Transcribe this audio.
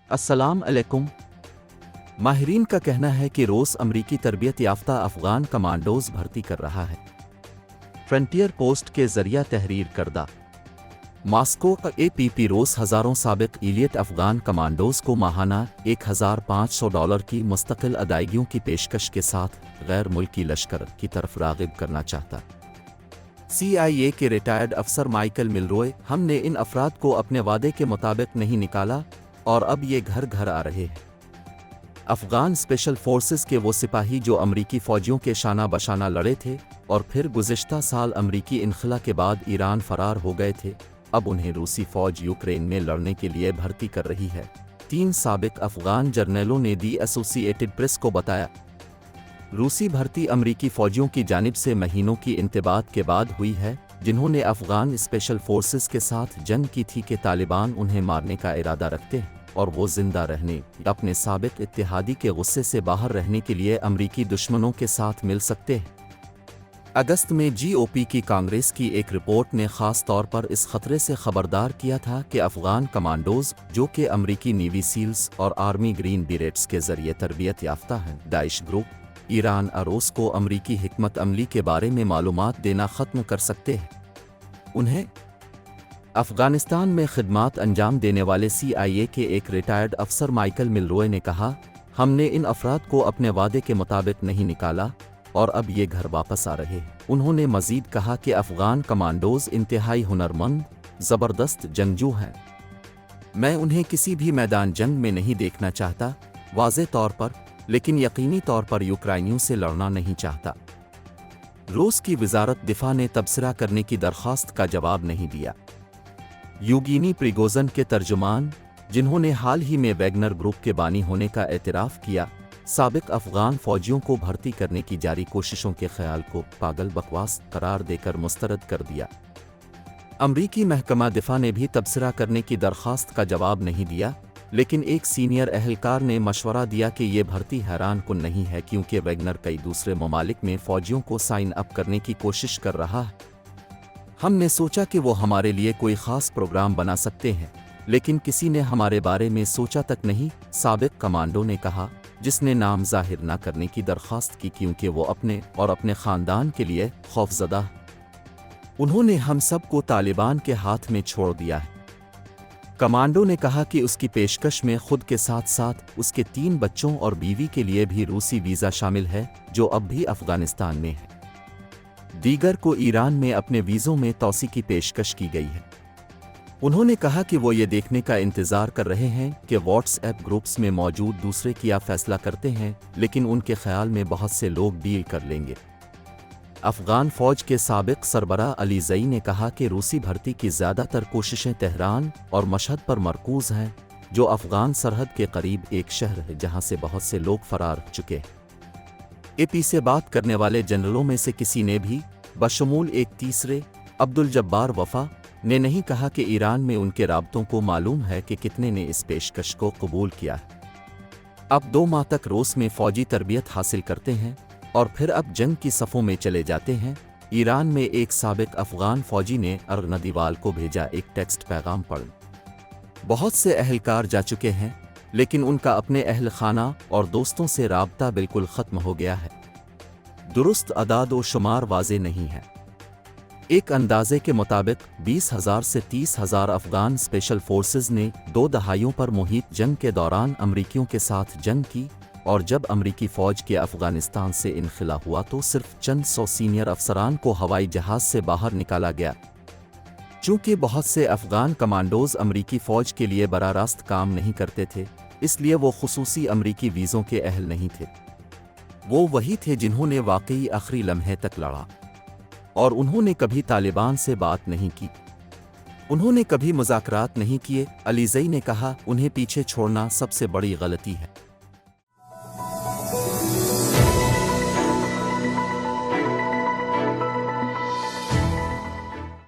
अस्सलाम अलैकुम। माहिरीन का कहना है कि रोस अमरीकी तरबियत याफ्ता अफगान कमांडोज भर्ती कर रहा है। फ्रंटियर पोस्ट के जरिया तहरीर करदा मास्को का APP रोस हज़ारों साबिक इलियट अफगान कमांडोज को माहाना $1,500 की मुस्तकिल अदायगियों की पेशकश के साथ गैर मुल्की लश्कर की तरफ राग़िब करना चाहता। CIA के रिटायर्ड अफसर माइकल मिलरॉय, हमने इन अफराद को अपने वादे के मुताबिक नहीं निकाला और अब ये घर घर आ रहे हैं। अफगान स्पेशल फोर्सेस के वो सिपाही जो अमरीकी फ़ौजियों के शाना बशाना लड़े थे और फिर गुज़िश्ता साल अमरीकी इन्खला के बाद ईरान फ़रार हो गए थे, अब उन्हें रूसी फ़ौज यूक्रेन में लड़ने के लिए भर्ती कर रही है। 3 साबिक अफगान जर्नलों ने दी एसोसिएटेड प्रेस को बताया। रूसी भर्ती अमरीकी फ़ौजियों की जानिब से महीनों की इंतबात के बाद हुई है, जिन्होंने अफगान स्पेशल फोर्सेस के साथ जंग की थी कि तालिबान उन्हें मारने का इरादा रखते हैं और वो जिंदा रहने, अपने साबिक इत्तेहादी के गुस्से से बाहर रहने के लिए अमरीकी दुश्मनों के साथ मिल सकते हैं। अगस्त में GOP की कांग्रेस की एक रिपोर्ट ने ख़ास तौर पर इस खतरे से खबरदार किया था कि अफगान कमांडोज, जो कि अमरीकी नेवी सील्स और आर्मी ग्रीन बिरेट्स के ज़रिए तरबियत याफ्ता हैं, दाइश ग्रुप, ईरान अरोस को अमरीकी हिकमत अमली के बारे में मालूमात देना ख़त्म कर सकते हैं। उन्हें अफ़गानिस्तान में खिदमात अंजाम देने वाले CIA के एक रिटायर्ड अफसर माइकल मिलरॉय ने कहा, हमने इन अफराद को अपने वादे के मुताबिक नहीं निकाला और अब ये घर वापस आ रहे हैं। उन्होंने मज़ीद कहा कि अफ़गान कमांडोज इंतहाई हुनरमंद, ज़बरदस्त जंगजू हैं। मैं उन्हें किसी भी मैदान जंग में नहीं देखना चाहता, वाज़े तौर पर, लेकिन यकीनी तौर पर यूक्रेनियों से लड़ना नहीं चाहता। रूस की वज़ारत दिफा ने तबसरा करने की दरख्वास्त का जवाब नहीं दिया। यूगिनी प्रिगोजन के तर्जुमान, जिन्होंने हाल ही में वैगनर ग्रुप के बानी होने का एतराफ़ किया, साबिक अफ़गान फ़ौजियों को भर्ती करने की जारी कोशिशों के ख्याल को पागल बकवास करार देकर मुस्तरद कर दिया। अमरीकी महकमा दिफा ने भी तबसरा करने की दरख्वास्त का जवाब नहीं दिया, लेकिन एक सीनियर अहलकार ने मशवरा दिया कि ये भर्ती हैरान कुन नहीं है क्योंकि वैगनर कई दूसरे ममालिक में फ़ौजियों को साइन अप करने की कोशिश कर रहा है। हमने सोचा कि वो हमारे लिए कोई ख़ास प्रोग्राम बना सकते हैं, लेकिन किसी ने हमारे बारे में सोचा तक नहीं, साबिक कमांडो ने कहा, जिसने नाम जाहिर न करने की दरख्वास्त की क्योंकि वो अपने और अपने ख़ानदान के लिए खौफज़दा है। उन्होंने हम सब को तालिबान के हाथ में छोड़ दिया है। कमांडो ने कहा कि उसकी पेशकश में खुद के साथ साथ उसके 3 बच्चों और बीवी के लिए भी रूसी वीज़ा शामिल है, जो अब भी अफ़गानिस्तान में है। दीगर को ईरान में अपने वीज़ों में तौसी की पेशकश की गई है। उन्होंने कहा कि वो ये देखने का इंतज़ार कर रहे हैं कि व्हाट्सएप ग्रुप्स में मौजूद दूसरे क्या फ़ैसला करते हैं, लेकिन उनके ख्याल में बहुत से लोग डील कर लेंगे। अफ़गान फ़ौज के साबिक सरबराह अली ज़ई ने कहा कि रूसी भर्ती की ज़्यादातर कोशिशें तेहरान और मशहद पर मरकूज़ हैं, जो अफ़गान सरहद के करीब एक शहर है जहाँ से बहुत से लोग फ़रार हो चुके हैं। AP से बात करने वाले जनरलों में से किसी ने भी, बशमूल एक तीसरे अब्दुल जब्बार वफ़ा, ने नहीं कहा कि ईरान में उनके राबतों को मालूम है कि कितने ने इस पेशकश को कबूल किया है। अब 2 माह तक रूस में फ़ौजी तरबियत हासिल करते हैं और फिर अब जंग की सफ़ों में चले जाते हैं। ईरान में एक साबिक अफ़गान फ़ौजी ने अर्गनदीवाल को भेजा एक टेक्स्ट पैगाम पढ़। बहुत से अहलकार जा चुके हैं, लेकिन उनका अपने अहल खाना और दोस्तों से राबता बिल्कुल ख़त्म हो गया है। दुरुस्त अदाद व शुमार वाज़े नहीं है। एक अंदाजे के मुताबिक 20,000 से 30,000 अफ़गान स्पेशल फोर्सेस ने 2 दहाइयों पर मुहित जंग के दौरान अमरीकियों के साथ जंग की, और जब अमरीकी फ़ौज के अफ़गानिस्तान से इनखिला हुआ तो सिर्फ चंद 100 सीनियर अफसरान को हवाई जहाज़ से बाहर निकाला गया। चूँकि बहुत से अफ़गान कमांडोज़ अमरीकी फ़ौज के लिए बराह रास्त काम नहीं करते थे, इसलिए वो खुसूसी अमरीकी वीज़ों के अहल नहीं थे। वो वही थे जिन्होंने वाकई आखिरी लम्हे तक लड़ा, और उन्होंने कभी तालिबान से बात नहीं की। उन्होंने कभी मुज़ाकरात नहीं किए। अली ज़ई ने कहा, उन्हें पीछे छोड़ना सबसे बड़ी गलती है।